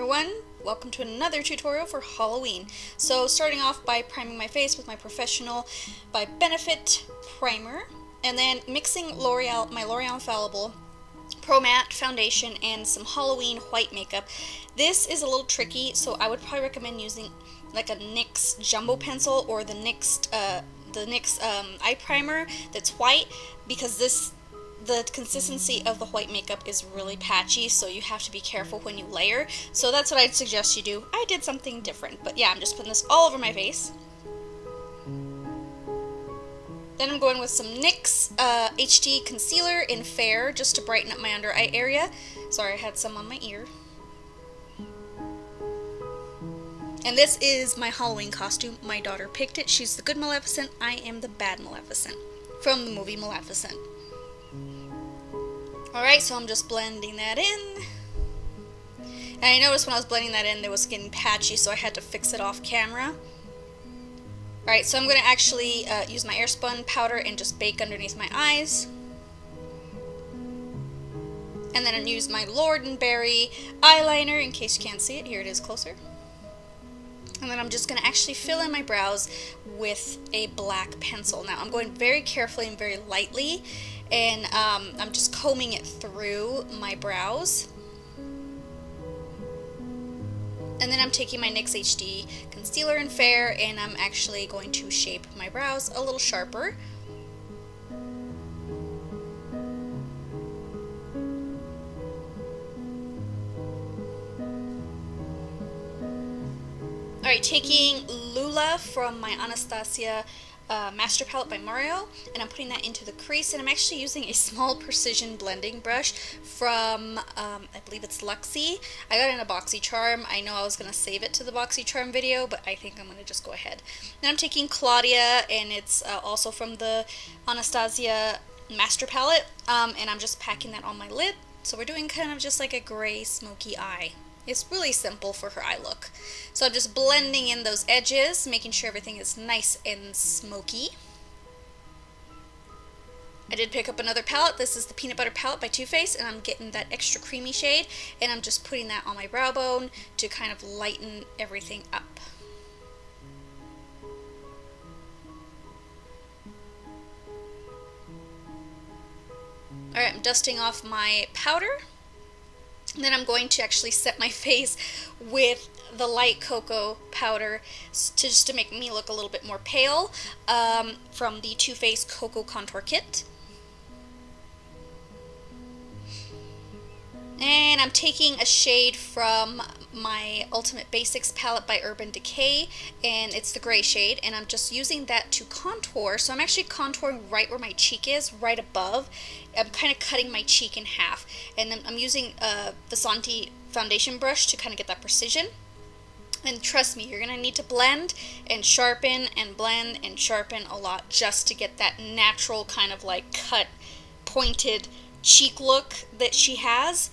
everyone, welcome to another tutorial for Halloween. So starting off by priming my face with my Professional by Benefit primer, and then mixing my L'Oreal Infallible Pro Matte foundation and some Halloween white makeup. This is a little tricky, so I would probably recommend using like a NYX jumbo pencil or the NYX eye primer that's white, because the consistency of the white makeup is really patchy, so you have to be careful when you layer. So that's what I'd suggest you do. I did something different, but yeah, I'm just putting this all over my face. Then I'm going with some NYX HD concealer in Fair, just to brighten up my under eye area. Sorry, I had some on my ear. And this is my Halloween costume. My daughter picked it. She's the good Maleficent. I am the bad Maleficent from the movie Maleficent. Alright, so I'm just blending that in. And I noticed when I was blending that in, it was getting patchy, so I had to fix it off camera. Alright, so I'm going to actually use my airspun powder and just bake underneath my eyes. And then I'll use my Lord & Berry eyeliner, in case you can't see it. Here it is closer. And then I'm just going to actually fill in my brows with a black pencil. Now I'm going very carefully and very lightly, and I'm just combing it through my brows. And then I'm taking my NYX HD concealer in Fair, and I'm actually going to shape my brows a little sharper. Alright, taking Lula from my Anastasia Master Palette by Mario, and I'm putting that into the crease, and I'm actually using a small precision blending brush from, I believe it's Luxie. I got it in a BoxyCharm. I know I was going to save it to the BoxyCharm video, but I think I'm going to just go ahead. Then I'm taking Claudia, and it's also from the Anastasia Master Palette, and I'm just packing that on my lid. So we're doing kind of just like a gray smoky eye. It's really simple for her eye look. So I'm just blending in those edges, making sure everything is nice and smoky. I did pick up another palette. This is the Peanut Butter Palette by Too Faced, and I'm getting that extra creamy shade, and I'm just putting that on my brow bone to kind of lighten everything up. Alright, I'm dusting off my powder. And then I'm going to actually set my face with the light cocoa powder just to make me look a little bit more pale, from the Too Faced Cocoa Contour Kit. And I'm taking a shade from my Ultimate Basics palette by Urban Decay, and it's the gray shade, and I'm just using that to contour. So I'm actually contouring right where my cheek is, right above. I'm kind of cutting my cheek in half, and then I'm using the Santi foundation brush to kind of get that precision. And trust me, you're going to need to blend and sharpen and blend and sharpen a lot just to get that natural kind of like cut, pointed cheek look that she has.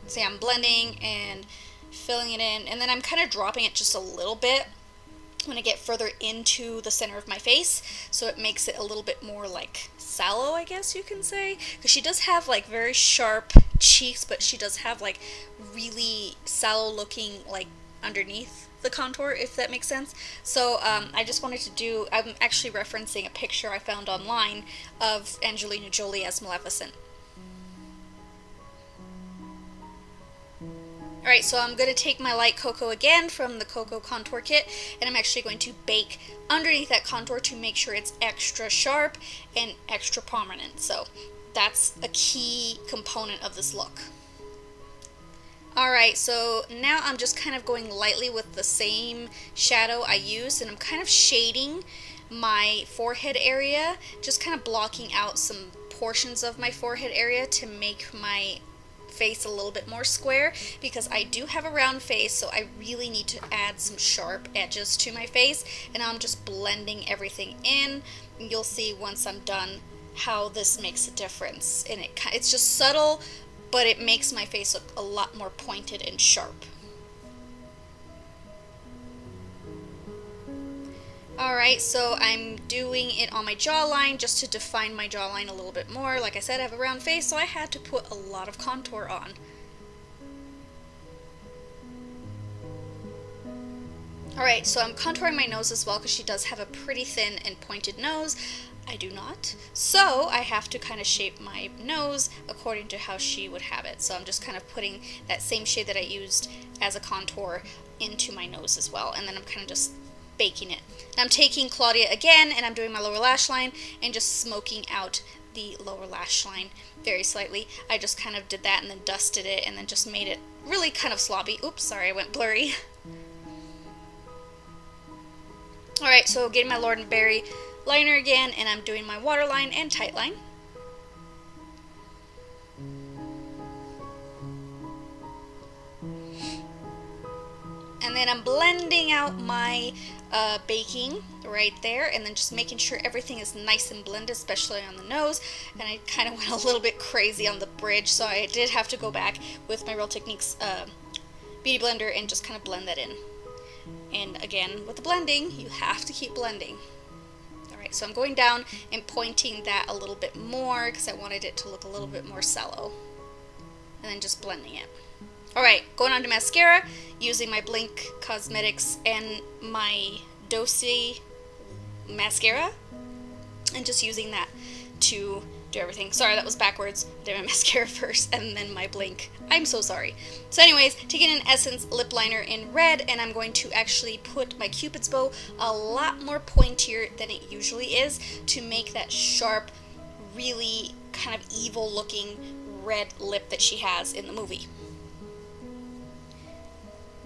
See, I'm blending and filling it in, and then I'm kind of dropping it just a little bit when I get further into the center of my face, so it makes it a little bit more like sallow, I guess you can say, because she does have like very sharp cheeks, but she does have like really sallow looking like underneath the contour, if that makes sense. So I just wanted to do, I'm actually referencing a picture I found online of Angelina Jolie as Maleficent. Alright, so I'm going to take my light cocoa again from the Cocoa Contour Kit, and I'm actually going to bake underneath that contour to make sure it's extra sharp and extra prominent. So that's a key component of this look. Alright, so now I'm just kind of going lightly with the same shadow I used, and I'm kind of shading my forehead area, just kind of blocking out some portions of my forehead area to make my face a little bit more square, because I do have a round face, so I really need to add some sharp edges to my face, and I'm just blending everything in. You'll see once I'm done how this makes a difference, and it's just subtle, but it makes my face look a lot more pointed and sharp. Alright, so I'm doing it on my jawline just to define my jawline a little bit more. Like I said, I have a round face, so I had to put a lot of contour on. Alright, so I'm contouring my nose as well because she does have a pretty thin and pointed nose. I do not. So I have to kind of shape my nose according to how she would have it. So I'm just kind of putting that same shade that I used as a contour into my nose as well. And then I'm kind of just baking it. And I'm taking Claudia again and I'm doing my lower lash line and just smoking out the lower lash line very slightly. I just kind of did that and then dusted it and then just made it really kind of sloppy. Oops, sorry, I went blurry. Alright, so getting my Lord & Berry liner again, and I'm doing my waterline and tightline. And then I'm blending out my baking right there, and then just making sure everything is nice and blended, especially on the nose. And I kind of went a little bit crazy on the bridge, so I did have to go back with my Real Techniques Beauty Blender and just kind of blend that in. And again, with the blending, you have to keep blending. Alright, so I'm going down and pointing that a little bit more because I wanted it to look a little bit more sallow. And then just blending it. Alright, going on to mascara, using my Blink Cosmetics and my Dosey mascara. And just using that to do everything. Sorry, that was backwards. I did my mascara first and then my Blink. I'm so sorry. So anyways, taking an Essence lip liner in red, and I'm going to actually put my Cupid's bow a lot more pointier than it usually is to make that sharp, really kind of evil looking red lip that she has in the movie.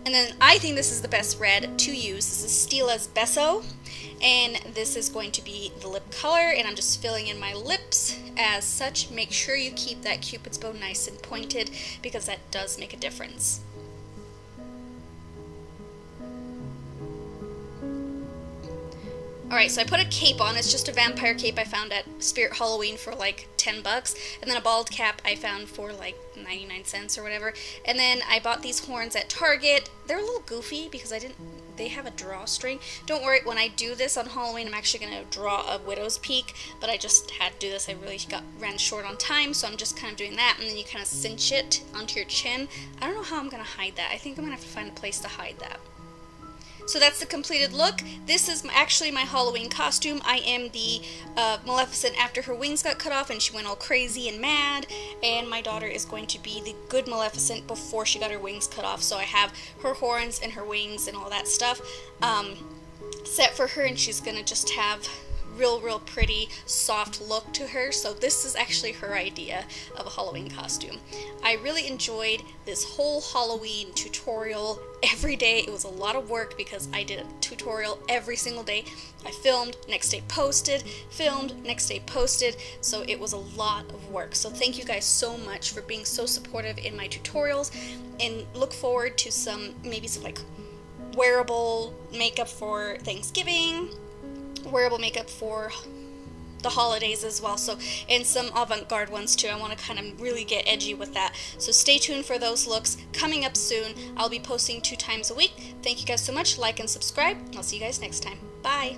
And then I think this is the best red to use. This is Stila's Beso, and this is going to be the lip color, and I'm just filling in my lips as such. Make sure you keep that Cupid's bow nice and pointed because that does make a difference. Alright, so I put a cape on. It's just a vampire cape I found at Spirit Halloween for like $10, and then a bald cap I found for like 99 cents or whatever. And then I bought these horns at Target. They're a little goofy because they have a drawstring. Don't worry, when I do this on Halloween, I'm actually going to draw a widow's peak, but I just had to do this. I really ran short on time, so I'm just kind of doing that, and then you kind of cinch it onto your chin. I don't know how I'm going to hide that. I think I'm going to have to find a place to hide that. So that's the completed look. This is actually my Halloween costume. I am the Maleficent after her wings got cut off and she went all crazy and mad. And my daughter is going to be the good Maleficent before she got her wings cut off. So I have her horns and her wings and all that stuff set for her, and she's going to just have real pretty soft look to her. So this is actually her idea of a Halloween costume. I really enjoyed this whole Halloween tutorial every day. It was a lot of work because I did a tutorial every single day. I filmed, next day posted, filmed, next day posted, so it was a lot of work. So thank you guys so much for being so supportive in my tutorials, and look forward to maybe some like wearable makeup for Thanksgiving, wearable makeup for the holidays as well, so, and some avant-garde ones too. I want to kind of really get edgy with that, so stay tuned for those looks coming up soon. I'll be posting 2 times a week. Thank you guys so much. Like and subscribe, and I'll see you guys next time. Bye.